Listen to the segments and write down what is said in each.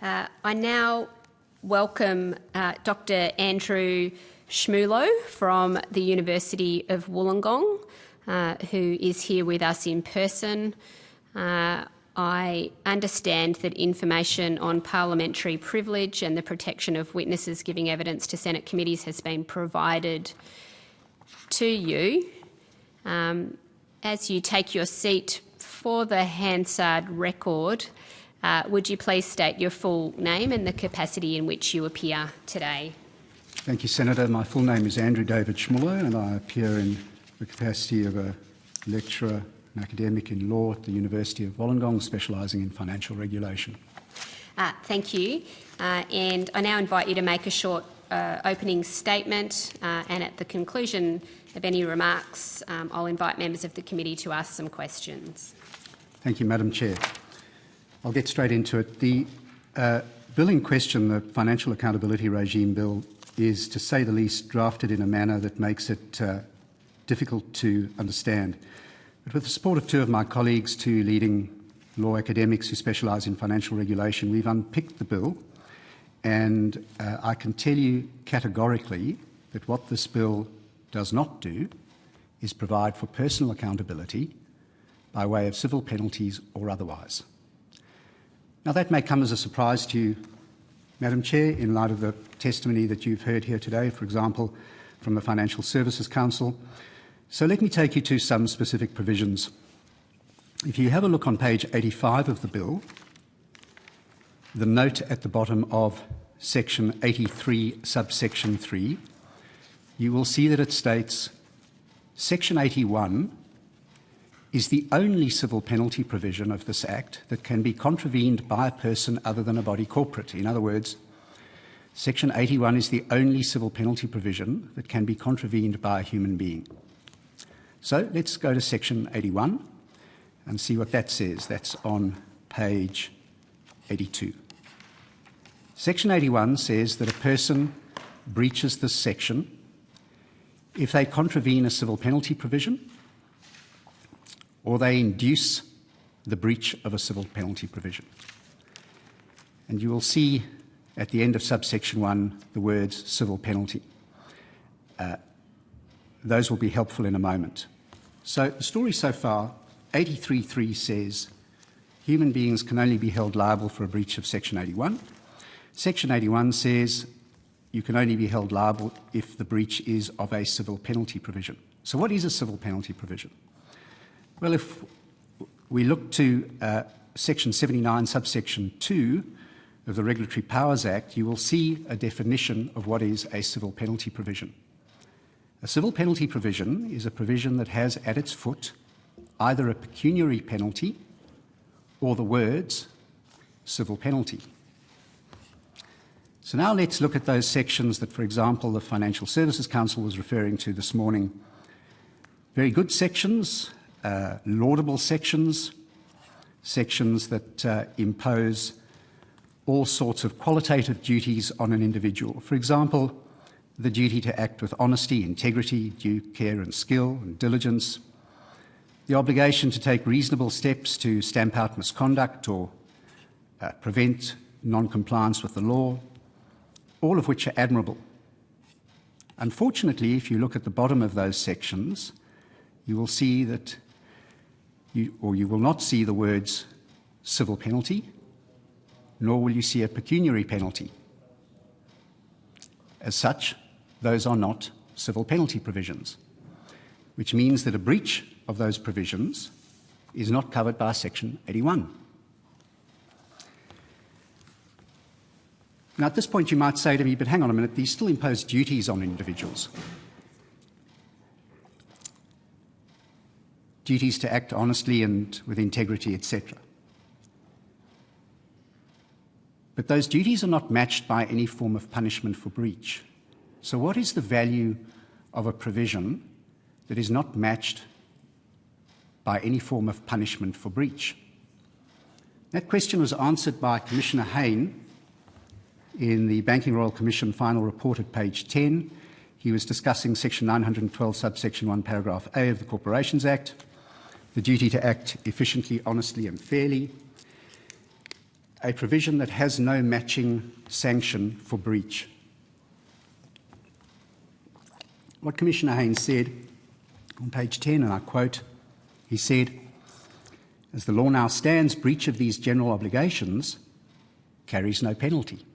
I now welcome Dr Andrew Schmulow from the University of Wollongong, who is here with us in person. I understand that information on parliamentary privilege and the protection of witnesses giving evidence to Senate committees has been provided to you. As you take your seat for the Hansard record, would you please state your full name and the capacity in which you appear today? Thank you, Senator. My full name is Andrew David Schmulow, and I appear in the capacity of a lecturer and academic in law at the University of Wollongong, specialising in financial regulation. Thank you. And I now invite you to make a short opening statement, and at the conclusion of any remarks, I'll invite members of the committee to ask some questions. Thank you, Madam Chair. I'll get straight into it. The bill in question, the Financial Accountability Regime Bill, is, to say the least, drafted in a manner that makes it difficult to understand. But with the support of two of my colleagues, two leading law academics who specialise in financial regulation, we've unpicked the bill, and I can tell you categorically that what this bill does not do is provide for personal accountability by way of civil penalties or otherwise. Now, that may come as a surprise to you, Madam Chair, in light of the testimony that you've heard here today, for example, from the Financial Services Council. So let me take you to some specific provisions. If you have a look on page 85 of the bill, the note at the bottom of section 83, subsection 3, you will see that it states, Section 81 is the only civil penalty provision of this Act that can be contravened by a person other than a body corporate. In other words, Section 81 is the only civil penalty provision that can be contravened by a human being. So let's go to Section 81 and see what that says. That's on page 82. Section 81 says that a person breaches this section if they contravene a civil penalty provision or they induce the breach of a civil penalty provision. And you will see at the end of subsection 1 the words civil penalty. Those will be helpful in a moment. So the story so far, 83.3 says human beings can only be held liable for a breach of Section 81. Section 81 says you can only be held liable if the breach is of a civil penalty provision. So what is a civil penalty provision? Well, if we look to Section 79, subsection 2 of the Regulatory Powers Act, you will see a definition of what is a civil penalty provision. A civil penalty provision is a provision that has at its foot either a pecuniary penalty or the words civil penalty. So now let's look at those sections that, for example, the Financial Services Council was referring to this morning. Very good sections, laudable sections, sections that impose all sorts of qualitative duties on an individual. For example, the duty to act with honesty, integrity, due care and skill and diligence, the obligation to take reasonable steps to stamp out misconduct or prevent non-compliance with the law, all of which are admirable. Unfortunately, if you look at the bottom of those sections, you will see that you will not see the words civil penalty, nor will you see a pecuniary penalty. As such, those are not civil penalty provisions, which means that a breach of those provisions is not covered by Section 81. Now, at this point, you might say to me, but hang on a minute, these still impose duties on individuals. Duties to act honestly and with integrity, etc. But those duties are not matched by any form of punishment for breach. So what is the value of a provision that is not matched by any form of punishment for breach? That question was answered by Commissioner Hayne in the Banking Royal Commission final report at page 10. He was discussing Section 912, subsection 1, paragraph A of the Corporations Act, the duty to act efficiently, honestly and fairly. a provision that has no matching sanction for breach. What Commissioner Haynes said on page 10, and I quote, he said, "As the law now stands, breach of these general obligations carries no penalty."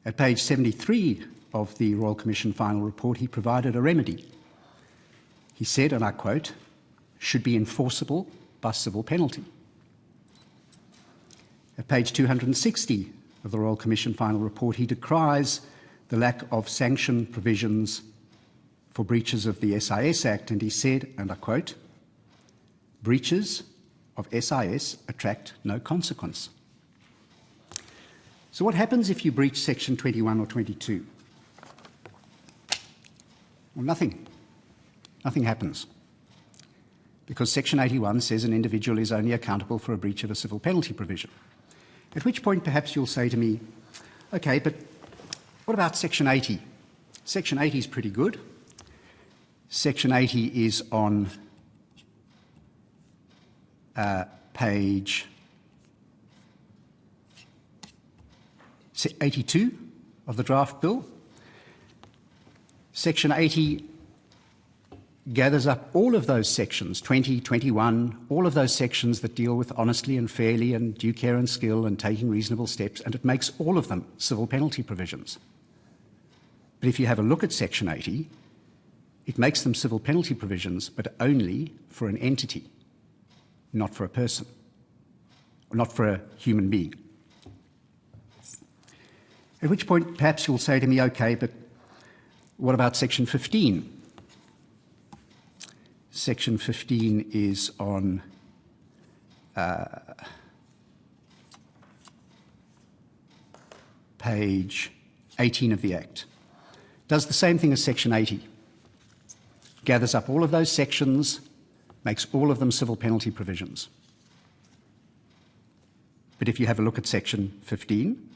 At page 73 of the Royal Commission final report, he provided a remedy. He said, and I quote, "should be enforceable by civil penalty." At page 260 of the Royal Commission final report, he decries the lack of sanction provisions for breaches of the SIS Act, and he said, and I quote, "breaches of SIS attract no consequence." So what happens if you breach section 21 or 22? Well, nothing. Nothing happens. Because section 81 says an individual is only accountable for a breach of a civil penalty provision. At which point perhaps you'll say to me, okay, but what about section 80? Section 80 is pretty good. Section 80 is on page 82 of the draft bill. Section 80 gathers up all of those sections, 20, 21, all of those sections that deal with honestly and fairly and due care and skill and taking reasonable steps, and it makes all of them civil penalty provisions. But if you have a look at section 80, it makes them civil penalty provisions, but only for an entity, not for a person, or not for a human being. At which point perhaps you'll say to me, okay, but what about section 15? Section 15 is on page 18 of the Act. Does the same thing as section 80. Gathers up all of those sections, makes all of them civil penalty provisions. But if you have a look at section 15,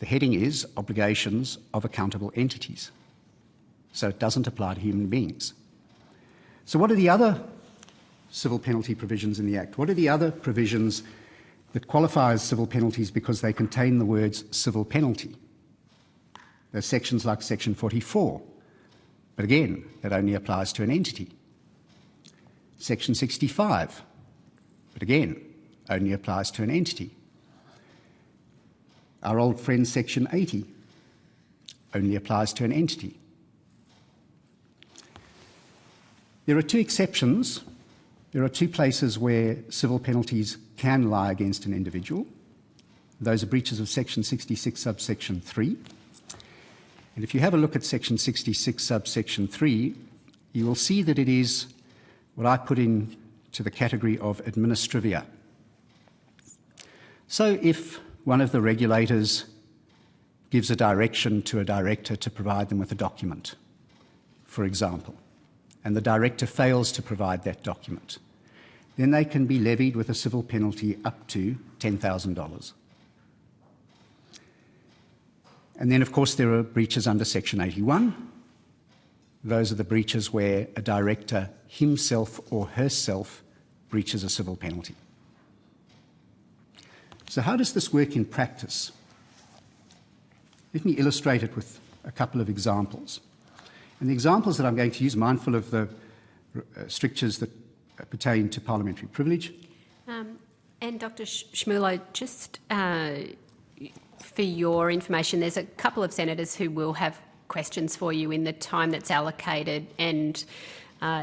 the heading is obligations of accountable entities. So it doesn't apply to human beings. So what are the other civil penalty provisions in the Act? What are the other provisions that qualify as civil penalties because they contain the words civil penalty? There's sections like section 44, but again, that only applies to an entity. Section 65, but again, only applies to an entity. Our old friend section 80 only applies to an entity. There are two exceptions. There are two places where civil penalties can lie against an individual. Those are breaches of section 66 subsection 3. And if you have a look at section 66 subsection 3, you will see that it is what I put into the category of administrivia. So if one of the regulators gives a direction to a director to provide them with a document, for example, and the director fails to provide that document, then they can be levied with a civil penalty up to $10,000. And then, of course, there are breaches under section 81. Those are the breaches where a director himself or herself breaches a civil penalty. So how does this work in practice? Let me illustrate it with a couple of examples. And the examples that I'm going to use, mindful of the strictures that pertain to parliamentary privilege. And Dr Schmulow, just for your information, there's a couple of senators who will have questions for you in the time that's allocated, and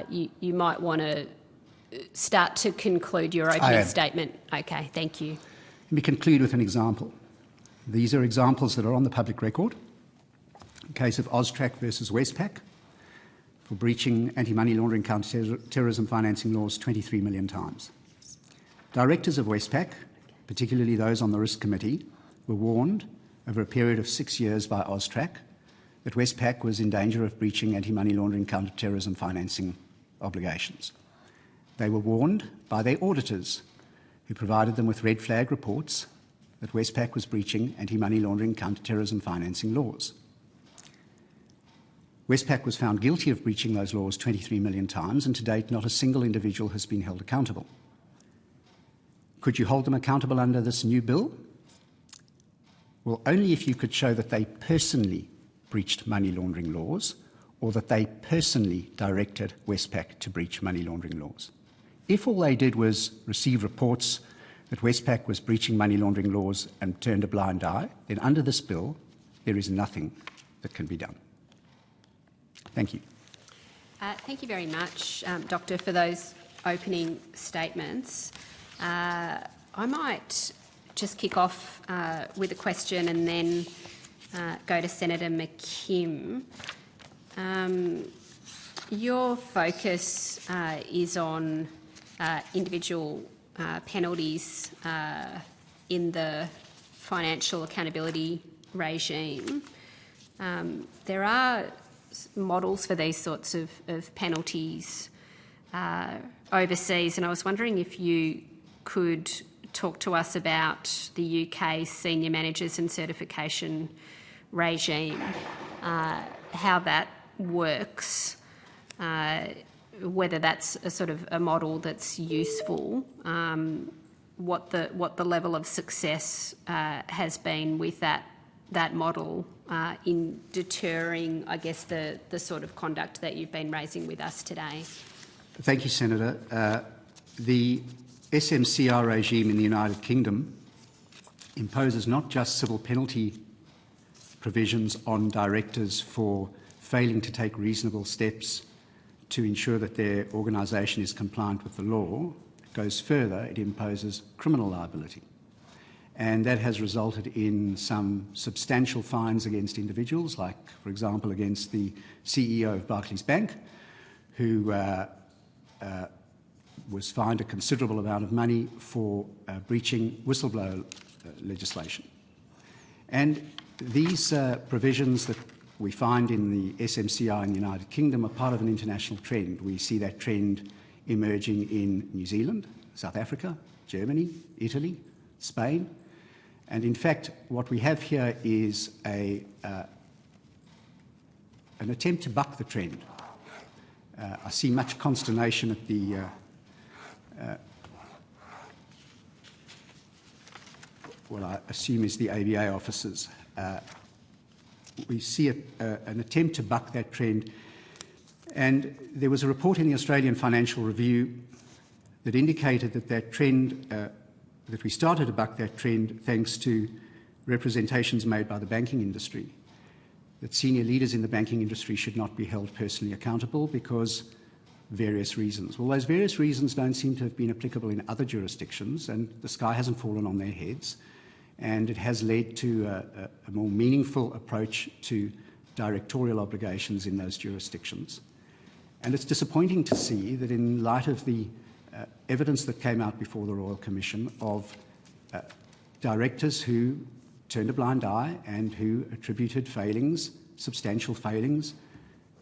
you might want to start to conclude your opening statement. Okay, thank you. Let me conclude with an example. These are examples that are on the public record. The case of Austrac versus Westpac for breaching anti-money laundering, counter-terrorism financing laws 23 million times. Directors of Westpac, particularly those on the risk committee, were warned over a period of 6 years by Austrac that Westpac was in danger of breaching anti-money laundering, counter-terrorism financing obligations. They were warned by their auditors, who provided them with red flag reports that Westpac was breaching anti-money laundering, counter-terrorism financing laws. Westpac was found guilty of breaching those laws 23 million times, and to date not a single individual has been held accountable. Could you hold them accountable under this new bill? Well, only if you could show that they personally breached money laundering laws or that they personally directed Westpac to breach money laundering laws. If all they did was receive reports that Westpac was breaching money laundering laws and turned a blind eye, then under this bill, there is nothing that can be done. Thank you. Thank you very much, Doctor, for those opening statements. I might just kick off with a question and then go to Senator McKim. Your focus is on individual penalties in the financial accountability regime. There are models for these sorts of penalties overseas, and I was wondering if you could talk to us about the UK senior managers and certification regime, how that works, whether that's a sort of a model that's useful, what the level of success has been with that model in deterring, I guess, the sort of conduct that you've been raising with us today. Thank you, Senator. The SMCR regime in the United Kingdom imposes not just civil penalty provisions on directors for failing to take reasonable steps to ensure that their organisation is compliant with the law. It goes further, it imposes criminal liability. And that has resulted in some substantial fines against individuals, like, for example, against the CEO of Barclays Bank, who was fined a considerable amount of money for breaching whistleblower legislation. And these provisions that we find in the SMCR in the United Kingdom are part of an international trend. We see that trend emerging in New Zealand, South Africa, Germany, Italy, Spain. And in fact, what we have here is an attempt to buck the trend. I see much consternation at the what I assume is the ABA officers. We see an attempt to buck that trend. And there was a report in the Australian Financial Review that indicated that that trend, that we started to buck that trend thanks to representations made by the banking industry, that senior leaders in the banking industry should not be held personally accountable because various reasons. Well, those various reasons don't seem to have been applicable in other jurisdictions, and the sky hasn't fallen on their heads. And it has led to a more meaningful approach to directorial obligations in those jurisdictions. And it's disappointing to see that in light of the evidence that came out before the Royal Commission of directors who turned a blind eye and who attributed failings, substantial failings,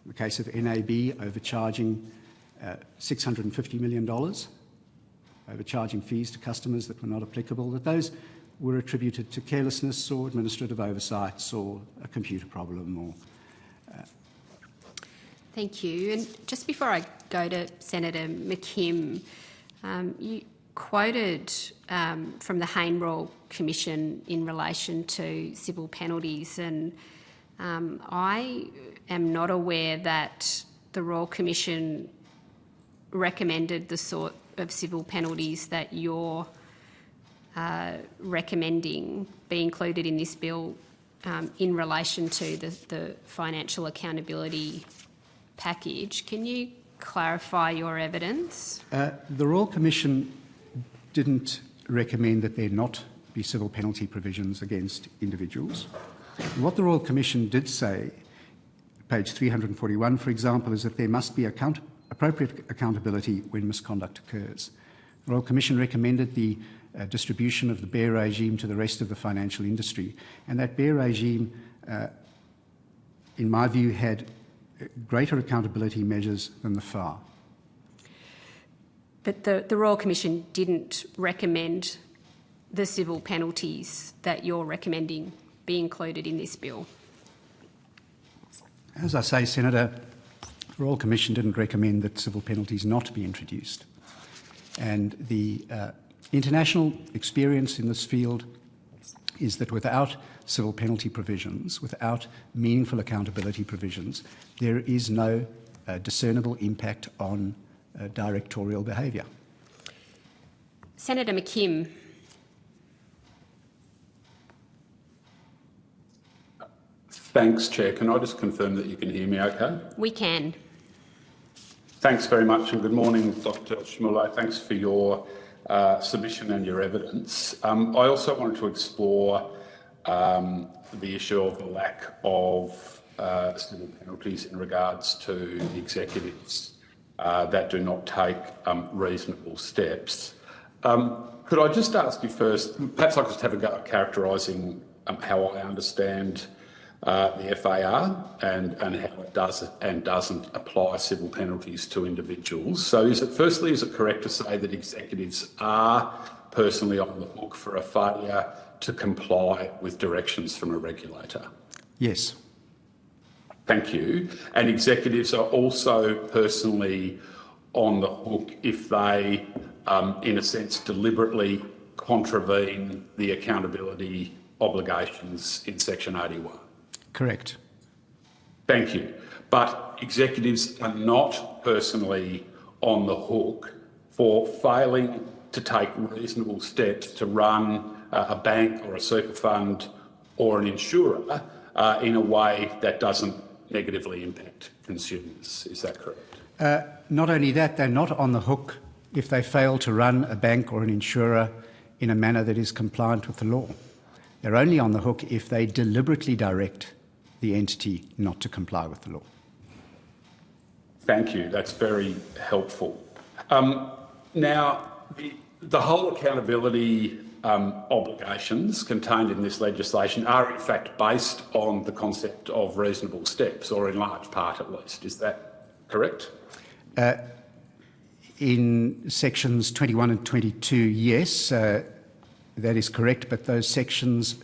in the case of NAB overcharging $650 million, overcharging fees to customers that were not applicable, that those were attributed to carelessness or administrative oversights or a computer problem. Or Thank you. And just before I go to Senator McKim, you quoted from the Hayne Royal Commission in relation to civil penalties, and I am not aware that the Royal Commission recommended the sort of civil penalties that you're recommending be included in this bill in relation to the financial accountability package. Can you clarify your evidence? The Royal Commission didn't recommend that there not be civil penalty provisions against individuals. What the Royal Commission did say, page 341, for example, is that there must be appropriate accountability when misconduct occurs. The Royal Commission recommended the distribution of the BEAR regime to the rest of the financial industry, and that BEAR regime, in my view, had greater accountability measures than the FAR. But the Royal Commission didn't recommend the civil penalties that you're recommending be included in this bill. As I say, Senator, the Royal Commission didn't recommend that civil penalties not be introduced. And the International experience in this field is that without civil penalty provisions, without meaningful accountability provisions, there is no discernible impact on directorial behaviour. Senator McKim. Thanks, Chair. Can I just confirm that you can hear me okay? We can. Thanks very much, and good morning, Dr Schmulow. Thanks for your submission and your evidence. I also wanted to explore the issue of the lack of civil penalties in regards to executives that do not take reasonable steps. Could I just ask you first, perhaps I could just have a go at characterising how I understand the FAR and how it does and doesn't apply civil penalties to individuals. So firstly, is it correct to say that executives are personally on the hook for a failure to comply with directions from a regulator? Yes. Thank you. And executives are also personally on the hook if they, in a sense, deliberately contravene the accountability obligations in Section 81. Correct. Thank you. But executives are not personally on the hook for failing to take reasonable steps to run a bank or a super fund or an insurer in a way that doesn't negatively impact consumers. Is that correct? Not only that, they're not on the hook if they fail to run a bank or an insurer in a manner that is compliant with the law. They're only on the hook if they deliberately direct the entity not to comply with the law. Thank you. That's very helpful. Now, the whole accountability obligations contained in this legislation are in fact based on the concept of reasonable steps, or in large part at least. Is that correct? In sections 21 and 22, yes, that is correct, but those sections,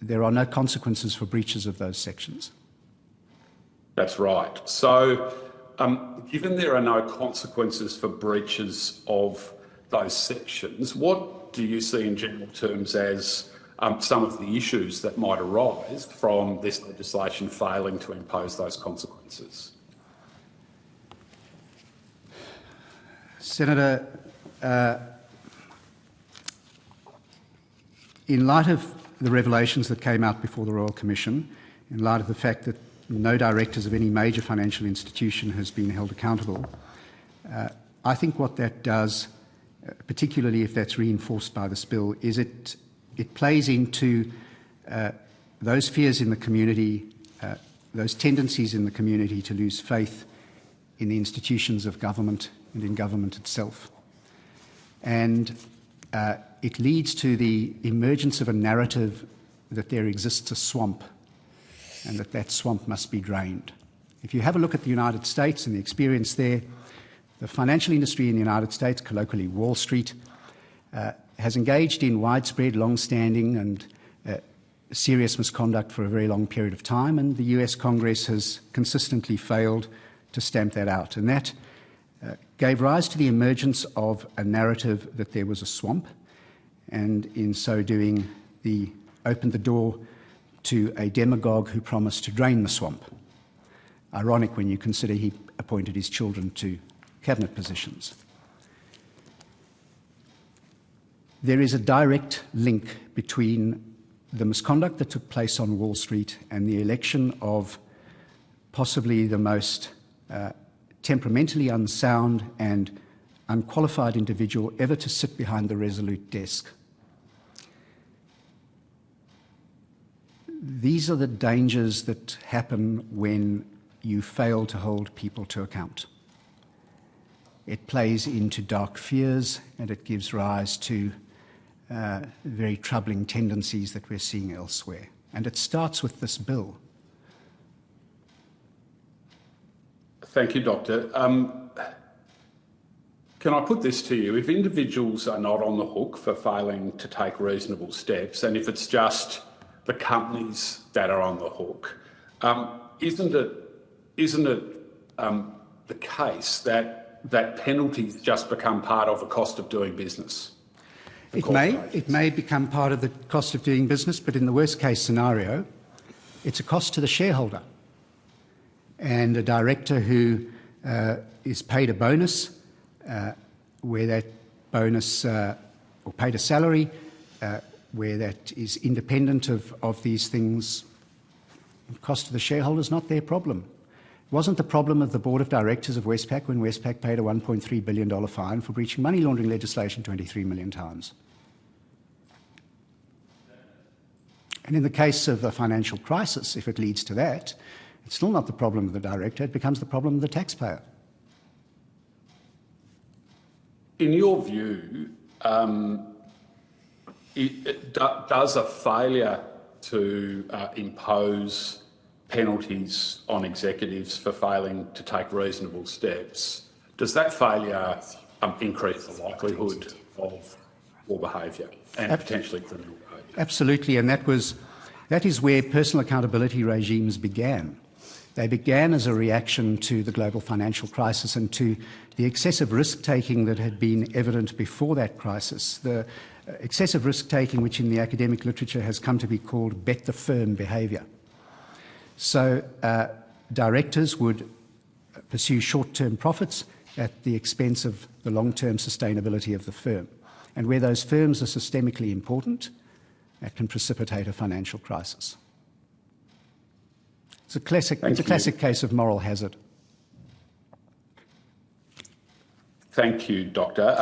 there are no consequences for breaches of those sections. That's right. So, given there are no consequences for breaches of those sections, what do you see in general terms as some of the issues that might arise from this legislation failing to impose those consequences? Senator, in light of the revelations that came out before the Royal Commission, in light of the fact that no directors of any major financial institution has been held accountable, I think what that does, particularly if that's reinforced by this bill, is it plays into those fears in the community, those tendencies in the community to lose faith in the institutions of government and in government itself. And it leads to the emergence of a narrative that there exists a swamp and that swamp must be drained. If you have a look at the United States and the experience there, the financial industry in the United States, colloquially Wall Street, has engaged in widespread, long-standing and serious misconduct for a very long period of time, and the US Congress has consistently failed to stamp that out. And that gave rise to the emergence of a narrative that there was a swamp, and in so doing, opened the door to a demagogue who promised to drain the swamp. Ironic when you consider he appointed his children to cabinet positions. There is a direct link between the misconduct that took place on Wall Street and the election of possibly the most temperamentally unsound and unqualified individual ever to sit behind the Resolute desk. These are the dangers that happen when you fail to hold people to account. It plays into dark fears and it gives rise to very troubling tendencies that we're seeing elsewhere. And it starts with this bill. Thank you, Doctor. Can I put this to you? If individuals are not on the hook for failing to take reasonable steps, and if it's just the companies that are on the hook, isn't it the case that that penalties just become part of a cost of doing business? It may become part of the cost of doing business, but in the worst case scenario, it's a cost to the shareholder. And a director who is paid a bonus, where that bonus, or paid a salary, where that is independent of these things, the cost to the shareholder is not their problem. It wasn't the problem of the board of directors of Westpac when Westpac paid a $1.3 billion fine for breaching money laundering legislation 23 million times. And in the case of a financial crisis, if it leads to that, it's still not the problem of the director, it becomes the problem of the taxpayer. In your view, does a failure to impose penalties on executives for failing to take reasonable steps, does that failure increase the likelihood of poor behaviour and potentially criminal behaviour? Absolutely, and that is where personal accountability regimes began. They began as a reaction to the global financial crisis and to the excessive risk-taking that had been evident before that crisis. The excessive risk-taking, which in the academic literature has come to be called bet the firm behaviour. So directors would pursue short-term profits at the expense of the long-term sustainability of the firm. And where those firms are systemically important, that can precipitate a financial crisis. It's a classic case of moral hazard. Thank you, Doctor.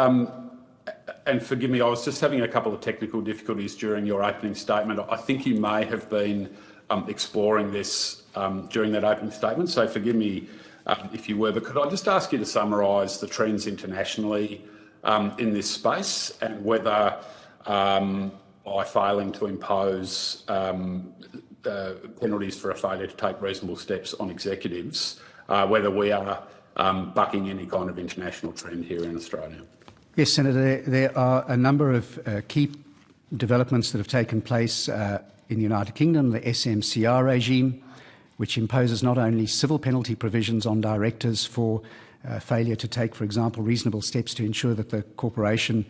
And forgive me, I was just having a couple of technical difficulties during your opening statement. I think you may have been exploring this during that opening statement, so forgive me if you were, but could I just ask you to summarise the trends internationally in this space and whether by failing to impose penalties for a failure to take reasonable steps on executives, whether we are bucking any kind of international trend here in Australia? Yes, Senator, there are a number of key developments that have taken place in the United Kingdom, the SMCR regime, which imposes not only civil penalty provisions on directors for failure to take, for example, reasonable steps to ensure that the corporation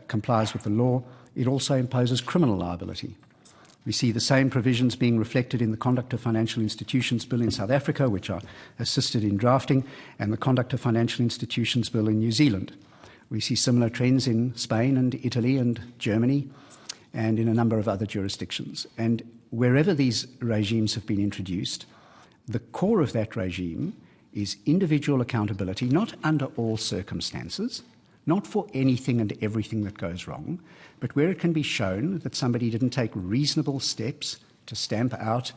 complies with the law, it also imposes criminal liability. We see the same provisions being reflected in the Conduct of Financial Institutions Bill in South Africa, which I assisted in drafting, and the Conduct of Financial Institutions Bill in New Zealand. We see similar trends in Spain and Italy and Germany and in a number of other jurisdictions. And wherever these regimes have been introduced, the core of that regime is individual accountability, not under all circumstances, not for anything and everything that goes wrong, but where it can be shown that somebody didn't take reasonable steps to stamp out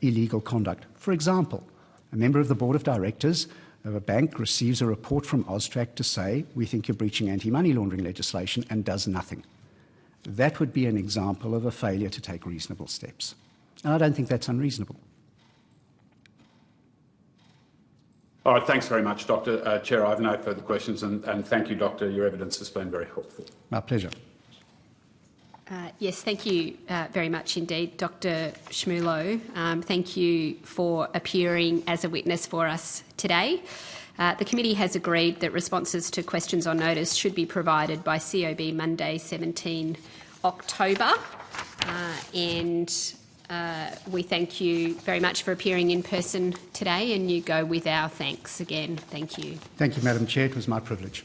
illegal conduct. For example, a member of the board of directors of a bank receives a report from AUSTRAC to say, we think you're breaching anti-money laundering legislation, and does nothing. That would be an example of a failure to take reasonable steps. And I don't think that's unreasonable. All right, thanks very much, Doctor. Chair, I have no further questions, and thank you, Doctor. Your evidence has been very helpful. My pleasure. Yes, thank you very much indeed, Dr Schmulow. Thank you for appearing as a witness for us today. The committee has agreed that responses to questions on notice should be provided by COB Monday, 17 October. We thank you very much for appearing in person today, and you go with our thanks again. Thank you. Thank you, Madam Chair. It was my privilege.